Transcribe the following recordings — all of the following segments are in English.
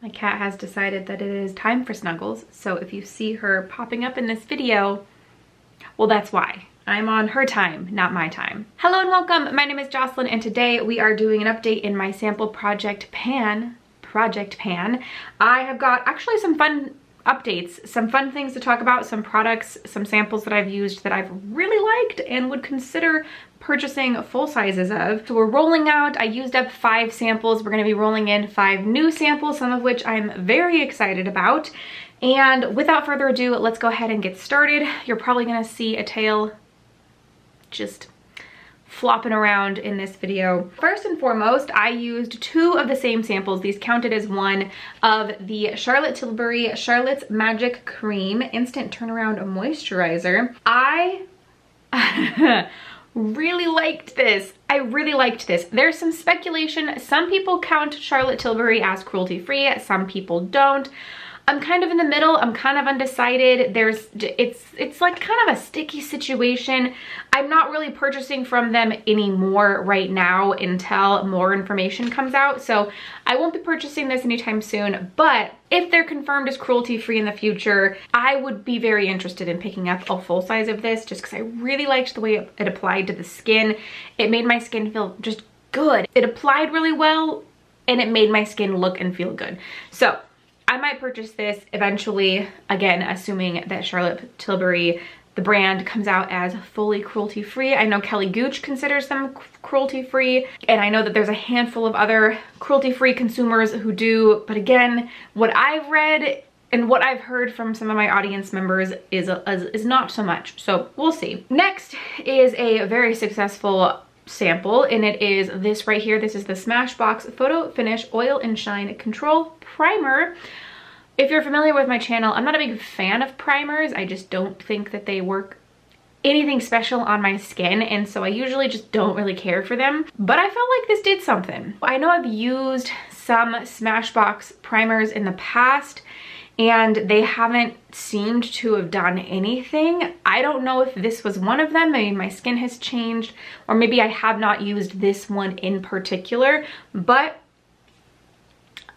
My cat has decided that it is time for snuggles, so if you see her popping up in this video, well, that's why. I'm on her time, not my time. Hello and welcome. My name is Jocelyn, and today we are doing an update in my sample project pan. I have got actually some fun updates, some fun things to talk about, some products, some samples that I've used that I've really liked and would consider purchasing full sizes of. So we're rolling out, I used up 5 samples. We're gonna be rolling in 5 new samples, some of which I'm very excited about. And without further ado, let's go ahead and get started. You're probably gonna see a tail just flopping around in this video. First and foremost, I used 2 of the same samples. These counted as one of the Charlotte Tilbury Charlotte's Magic Cream Instant Turnaround Moisturizer. I really liked this. I really liked this. There's some speculation. Some people count Charlotte Tilbury as cruelty-free, some people don't. I'm kind of in the middle. I'm kind of undecided. It's like kind of a sticky situation. I'm not really purchasing from them anymore right now until more information comes out. So I won't be purchasing this anytime soon, but if they're confirmed as cruelty-free in the future, I would be very interested in picking up a full size of this just because I really liked the way it applied to the skin. It made my skin feel just good. It applied really well and it made my skin look and feel good. So I might purchase this eventually, again, assuming that Charlotte Tilbury, the brand, comes out as fully cruelty-free. I know Kelly Gooch considers them cruelty-free, and I know that there's a handful of other cruelty-free consumers who do, but again, what I've read and what I've heard from some of my audience members is not so much, so we'll see. Next is a very successful sample, and it is this right here. This is the Smashbox Photo Finish Oil and Shine Control Primer. If you're familiar with my channel, I'm not a big fan of primers. I just don't think that they work anything special on my skin, and so I usually just don't really care for them, but I felt like this did something. I know I've used some Smashbox primers in the past and they haven't seemed to have done anything. I don't know if this was one of them. Maybe my skin has changed, or maybe I have not used this one in particular, but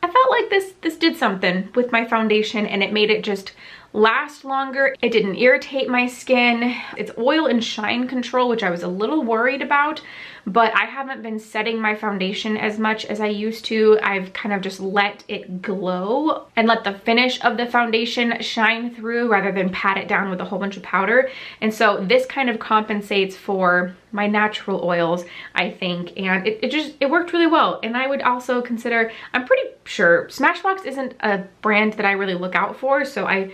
I felt like this did something with my foundation, and it made it just last longer. It didn't irritate my skin. It's oil and shine control, which I was a little worried about, but I haven't been setting my foundation as much as I used to. I've kind of just let it glow and let the finish of the foundation shine through rather than pat it down with a whole bunch of powder. And so this kind of compensates for my natural oils, I think, and it worked really well. And I would also consider, I'm pretty sure Smashbox isn't a brand that I really look out for, so I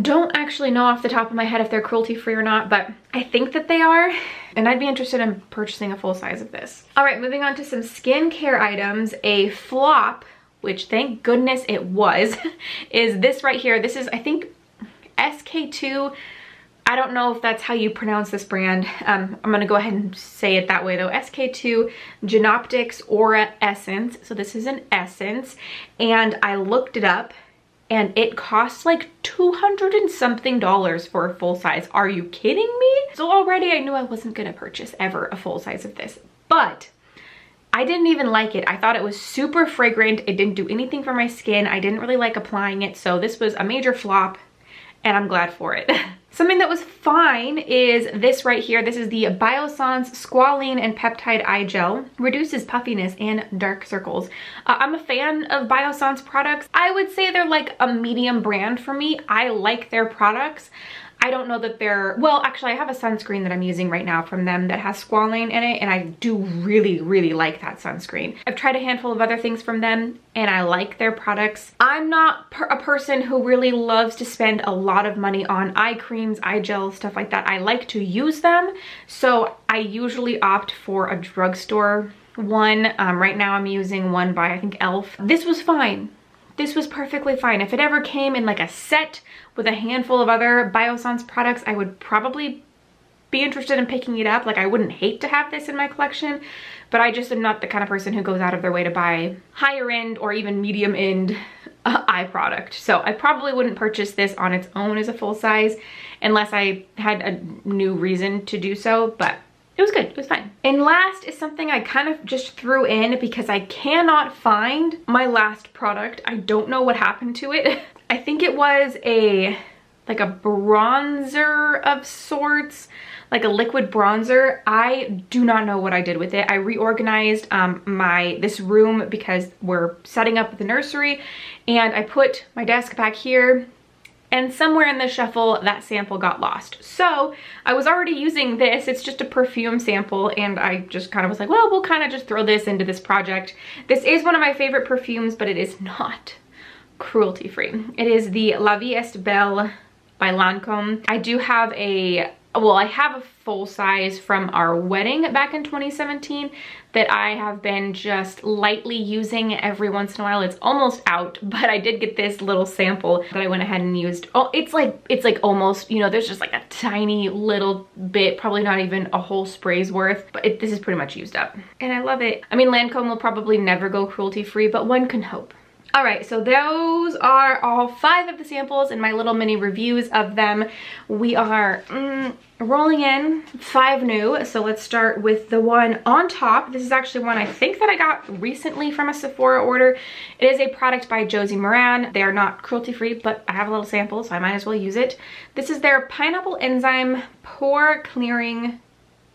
don't actually know off the top of my head if they're cruelty-free or not, but I think that they are, and I'd be interested in purchasing a full size of this. All right, moving on to some skincare items. A flop, which thank goodness it was, is this right here. This is, I think, SK2. I don't know if that's how you pronounce this brand. I'm gonna go ahead and say it that way though. SK2 Genoptics Aura Essence. So this is an essence, and I looked it up, and it costs like $200 and something for a full size. Are you kidding me? So already I knew I wasn't gonna purchase ever a full size of this, but I didn't even like it. I thought it was super fragrant. It didn't do anything for my skin. I didn't really like applying it, so this was a major flop, and I'm glad for it. Something that was fine is this right here. This is the Biossance Squalene and Peptide Eye Gel. Reduces puffiness and dark circles. I'm a fan of Biossance products. I would say they're like a medium brand for me. I like their products. I don't know that they're, well, actually I have a sunscreen that I'm using right now from them that has squalane in it, and I do really, really like that sunscreen. I've tried a handful of other things from them and I like their products. I'm not a person who really loves to spend a lot of money on eye creams, eye gels, stuff like that. I like to use them, so I usually opt for a drugstore one. Right now I'm using one by, I think, Elle. This was fine. This was perfectly fine. If it ever came in like a set with a handful of other Biossance products, I would probably be interested in picking it up. Like, I wouldn't hate to have this in my collection, but I just am not the kind of person who goes out of their way to buy higher end or even medium end eye product. So I probably wouldn't purchase this on its own as a full size unless I had a new reason to do so, but it was good, it was fine. And last is something I kind of just threw in because I cannot find my last product. I don't know what happened to it. I think it was like a bronzer of sorts, like a liquid bronzer. I do not know what I did with it. I reorganized this room because we're setting up the nursery, and I put my desk back here, and somewhere in the shuffle that sample got lost. So I was already using this. It's just a perfume sample, and I just kind of was like, well, we'll kind of just throw this into this project. This is one of my favorite perfumes, but it is not cruelty-free. It is the La Vie Est Belle by Lancome. I do have I have a full size from our wedding back in 2017 that I have been just lightly using every once in a while. It's almost out, but I did get this little sample that I went ahead and used. Oh, it's like almost, you know, there's just like a tiny little bit, probably not even a whole spray's worth, but this is pretty much used up. And I love it. I mean, Lancome will probably never go cruelty-free, but one can hope. All right, so those are all 5 of the samples and my little mini reviews of them. We are rolling in 5 new. So let's start with the one on top. This is actually one I think that I got recently from a Sephora order. It is a product by Josie Moran. They are not cruelty-free, but I have a little sample, so I might as well use it. This is their Pineapple Enzyme Pore Clearing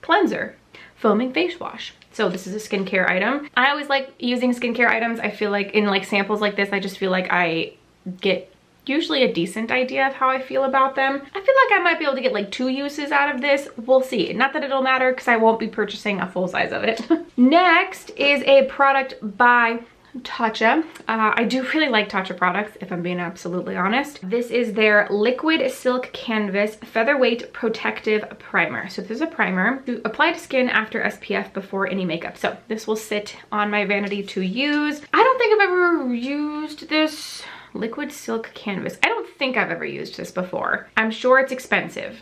Cleanser Foaming Face Wash. So this is a skincare item. I always like using skincare items. I feel like in like samples like this, I just feel like I get usually a decent idea of how I feel about them. I feel like I might be able to get like 2 uses out of this. We'll see. Not that it'll matter because I won't be purchasing a full size of it. Next is a product by Tatcha. I do really like Tatcha products, if I'm being absolutely honest. This is their Liquid Silk Canvas Featherweight Protective Primer. So this is a primer to apply to skin after SPF before any makeup. So this will sit on my vanity to use. I don't think I've ever used this Liquid Silk Canvas. I don't think I've ever used this before. I'm sure it's expensive.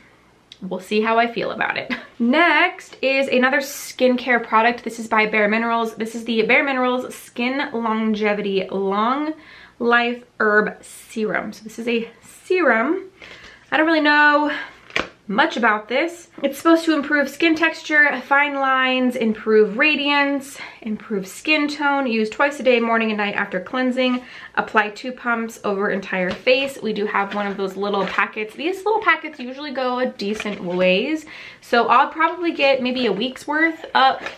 We'll see how I feel about it. Next is another skincare product. This is by Bare Minerals. This is the Bare Minerals Skin Longevity Long Life Herb Serum. So this is a serum. I don't really know much about this. It's supposed to improve skin texture, fine lines, improve radiance, improve skin tone. Use twice a day, morning and night after cleansing. Apply 2 pumps over entire face. We do have one of those little packets. These little packets usually go a decent ways. So I'll probably get maybe a week's worth.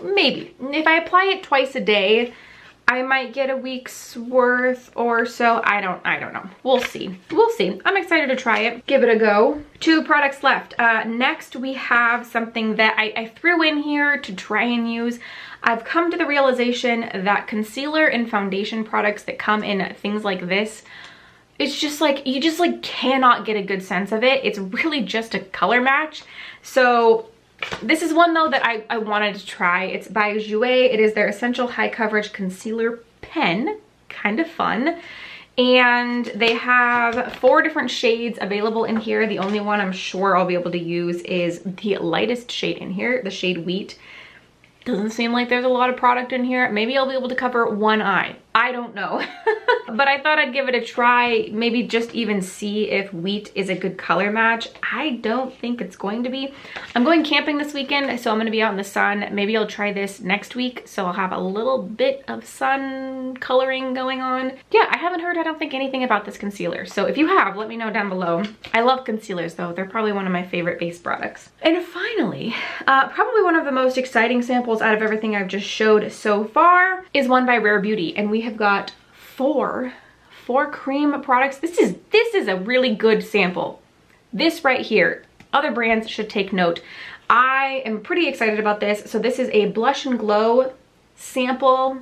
Maybe. If I apply it twice a day, I might get a week's worth or so. I don't know. We'll see. We'll see. I'm excited to try it. Give it a go. 2 products left. Next, we have something that I threw in here to try and use. I've come to the realization that concealer and foundation products that come in things like this, it's just like, you just like cannot get a good sense of it. It's really just a color match. So this is one though that I wanted to try. It's by Jouer. It is their Essential High Coverage Concealer Pen. Kind of fun. And they have 4 different shades available in here. The only one I'm sure I'll be able to use is the lightest shade in here, the shade Wheat. Doesn't seem like there's a lot of product in here. Maybe I'll be able to cover one eye. I don't know. But I thought I'd give it a try. Maybe just even see if Wheat is a good color match. I don't think it's going to be. I'm going camping this weekend, so I'm going to be out in the sun. Maybe I'll try this next week, so I'll have a little bit of sun coloring going on. Yeah, I haven't heard, I don't think, anything about this concealer. So if you have, let me know down below. I love concealers though. They're probably one of my favorite base products. And finally, probably one of the most exciting samples out of everything I've just showed so far is one by Rare Beauty, and we have got 4 cream products. This is a really good sample. This right here, other brands should take note. I am pretty excited about this. So this is a Blush and Glow sampler.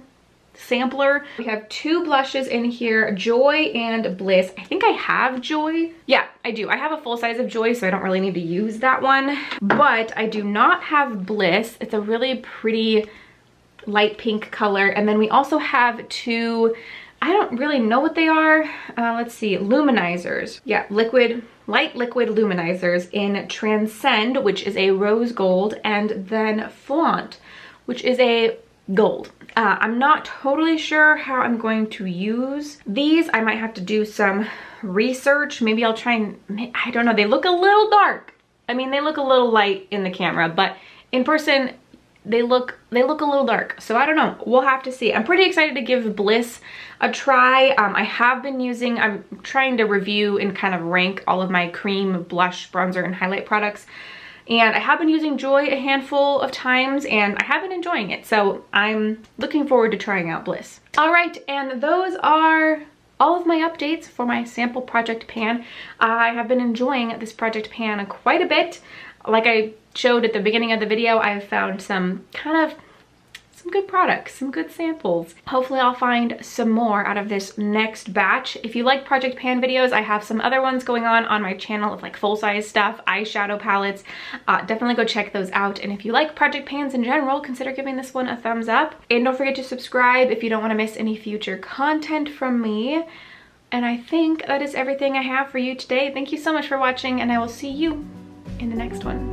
We have 2 blushes in here, Joy and Bliss. I think I have Joy. Yeah, I do. I have a full size of Joy, so I don't really need to use that one. But I do not have Bliss. It's a really pretty light pink color. And then we also have 2, I don't really know what they are. Let's see, luminizers. Yeah, light liquid luminizers in Transcend, which is a rose gold, and then Flaunt, which is a gold. I'm not totally sure how I'm going to use these. I might have to do some research. Maybe I'll try and, I don't know, they look a little dark. I mean, they look a little light in the camera, but in person, they look a little dark. So I don't know, we'll have to see. I'm pretty excited to give Bliss a try. I'm trying to review and kind of rank all of my cream, blush, bronzer, and highlight products. And I have been using Joy a handful of times and I have been enjoying it. So I'm looking forward to trying out Bliss. All right, and those are all of my updates for my sample project pan. I have been enjoying this project pan quite a bit. Like I showed at the beginning of the video, I've found some good products, some good samples. Hopefully I'll find some more out of this next batch. If you like project pan videos, I have some other ones going on my channel of like full-size stuff, eyeshadow palettes. Definitely go check those out. And if you like project pans in general, consider giving this one a thumbs up. And don't forget to subscribe if you don't want to miss any future content from me. And I think that is everything I have for you today. Thank you so much for watching, and I will see you in the next one.